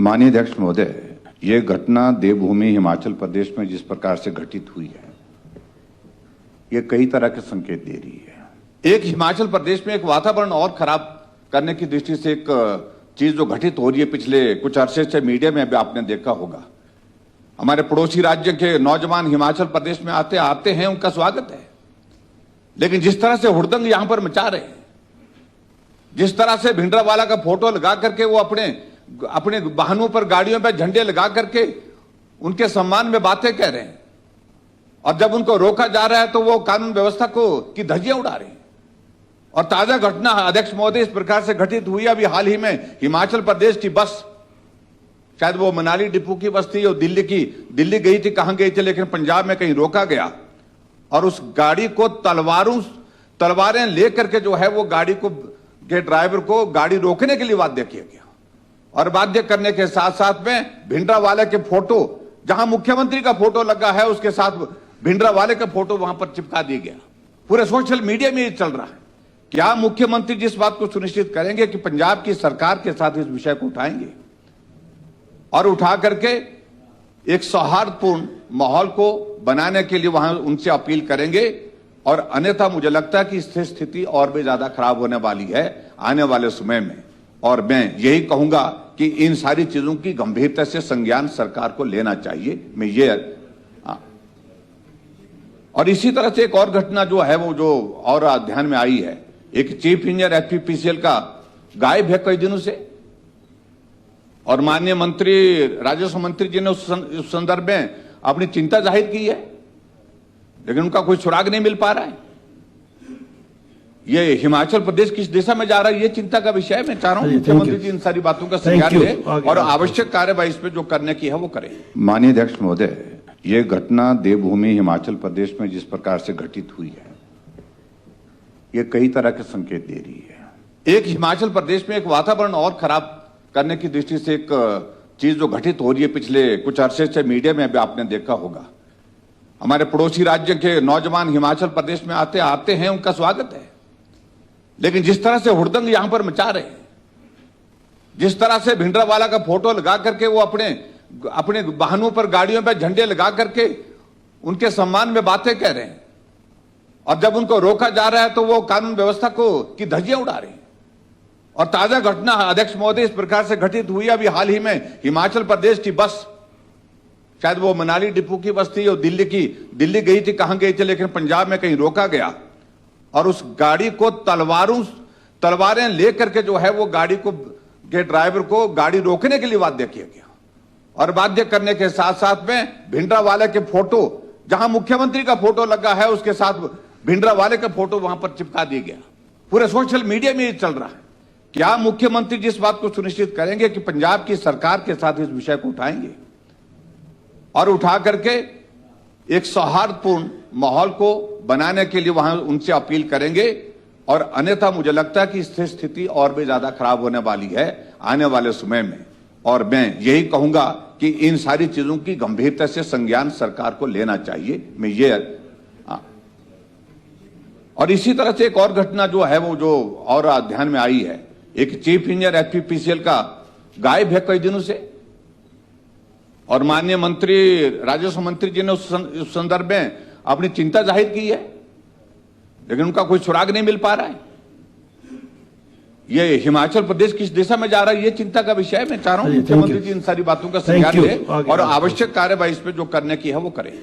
माननीय अध्यक्ष महोदय, ये घटना देवभूमि हिमाचल प्रदेश में जिस प्रकार से घटित हुई है, ये कई तरह के संकेत दे रही है। एक हिमाचल प्रदेश में एक वातावरण और खराब करने की दृष्टि से एक चीज जो घटित हो रही है पिछले कुछ अरसे से मीडिया में भी आपने देखा होगा। हमारे पड़ोसी राज्य के नौजवान हिमाचल प्रदेश में आते हैं, उनका स्वागत है, लेकिन जिस तरह से हुड़दंग यहां पर मचा रहे हैं, जिस तरह से भिंडरावाला का फोटो लगा करके वो अपने वाहनों पर, गाड़ियों पर झंडे लगा करके उनके सम्मान में बातें कह रहे हैं, और जब उनको रोका जा रहा है तो वो कानून व्यवस्था की धज्जियां उड़ा रहे हैं। और ताजा घटना अध्यक्ष महोदय इस प्रकार से घटित हुई अभी हाल ही में हिमाचल प्रदेश की बस, शायद वो मनाली डिपो की बस थी और दिल्ली गई थी, कहां गई थी, लेकिन पंजाब में कहीं रोका गया और उस गाड़ी को तलवारें लेकर के जो है वो गाड़ी के ड्राइवर को गाड़ी रोकने के लिए बाध्य किया गया, और बाध्य करने के साथ साथ में भिंडरावाले के फोटो, जहां मुख्यमंत्री का फोटो लगा है उसके साथ भिंडरावाले का फोटो वहां पर चिपका दिया गया। पूरे सोशल मीडिया में ये चल रहा है। क्या मुख्यमंत्री जिस बात को सुनिश्चित करेंगे कि पंजाब की सरकार के साथ इस विषय को उठाएंगे और उठा करके एक सौहार्दपूर्ण माहौल को बनाने के लिए वहां उनसे अपील करेंगे, और अन्यथा मुझे लगता है कि इससे स्थिति और भी ज्यादा खराब होने वाली है आने वाले समय में। और मैं यही कहूंगा कि इन सारी चीजों की गंभीरता से संज्ञान सरकार को लेना चाहिए। मैं ये और इसी तरह से एक और घटना जो है वो जो और ध्यान में आई है, एक चीफ इंजीनियर एचपीपीसीएल का गायब है कई दिनों से, और माननीय मंत्री, राजस्व मंत्री जी ने उस संदर्भ में अपनी चिंता जाहिर की है, लेकिन उनका कोई सुराग नहीं मिल पा रहा है। ये हिमाचल प्रदेश किस दिशा में जा रहा है, ये चिंता का विषय है। मैं चाह रहा हूं मुख्यमंत्री जी इन सारी बातों का संज्ञान ले और आवश्यक कार्यवाही इस पर जो करने की है वो करें। माननीय अध्यक्ष महोदय, ये घटना देवभूमि हिमाचल प्रदेश में जिस प्रकार से घटित हुई है, ये कई तरह के संकेत दे रही है। एक हिमाचल प्रदेश में एक वातावरण और खराब करने की दृष्टि से एक चीज जो घटित हो रही है पिछले कुछ अरसे से मीडिया में भी आपने देखा होगा। हमारे पड़ोसी राज्य के नौजवान हिमाचल प्रदेश में आते हैं, उनका स्वागत है, लेकिन जिस तरह से हुड़दंग यहां पर मचा रहे हैं, जिस तरह से भिंडरावाला का फोटो लगा करके वो अपने वाहनों पर, गाड़ियों पर झंडे लगा करके उनके सम्मान में बातें कह रहे हैं, और जब उनको रोका जा रहा है तो वो कानून व्यवस्था की धज्जियां उड़ा रहे हैं। और ताजा घटना अध्यक्ष महोदय इस प्रकार से घटित हुई अभी हाल ही में हिमाचल प्रदेश की बस, शायद वो मनाली डिपो की बस थी और दिल्ली गई थी, कहां गई थी, लेकिन पंजाब में कहीं रोका गया और उस गाड़ी को तलवारें लेकर के जो है वो गाड़ी के ड्राइवर को गाड़ी रोकने के लिए बाध्य किया गया, और बाध्य करने के साथ साथ में भिंडरावाले के फोटो, जहां मुख्यमंत्री का फोटो लगा है उसके साथ भिंडरावाले का फोटो वहां पर चिपका दिया गया। पूरे सोशल मीडिया में ये चल रहा है। क्या मुख्यमंत्री जिस बात को सुनिश्चित करेंगे कि पंजाब की सरकार के साथ इस विषय को उठाएंगे और उठा करके एक सौहार्दपूर्ण माहौल को बनाने के लिए वहां उनसे अपील करेंगे, और अन्यथा मुझे लगता है कि इससे स्थिति और भी ज्यादा खराब होने वाली है आने वाले समय में। और मैं यही कहूंगा कि इन सारी चीजों की गंभीरता से संज्ञान सरकार को लेना चाहिए। मैं ये और इसी तरह से एक और घटना जो है वो जो और ध्यान में आई है, एक चीफ इंजीनियर एचपीपीसीएल का गायब है कई दिनों से, और माननीय मंत्री, राजस्व मंत्री जी ने उस संदर्भ में अपनी चिंता जाहिर की है, लेकिन उनका कोई सुराग नहीं मिल पा रहा है। ये हिमाचल प्रदेश किस दिशा में जा रहा है, ये चिंता का विषय है। मैं चाह रहा हूं मुख्यमंत्री जी इन सारी बातों का संज्ञान ले और आवश्यक कार्यवाही इस पर जो करने की है वो करें।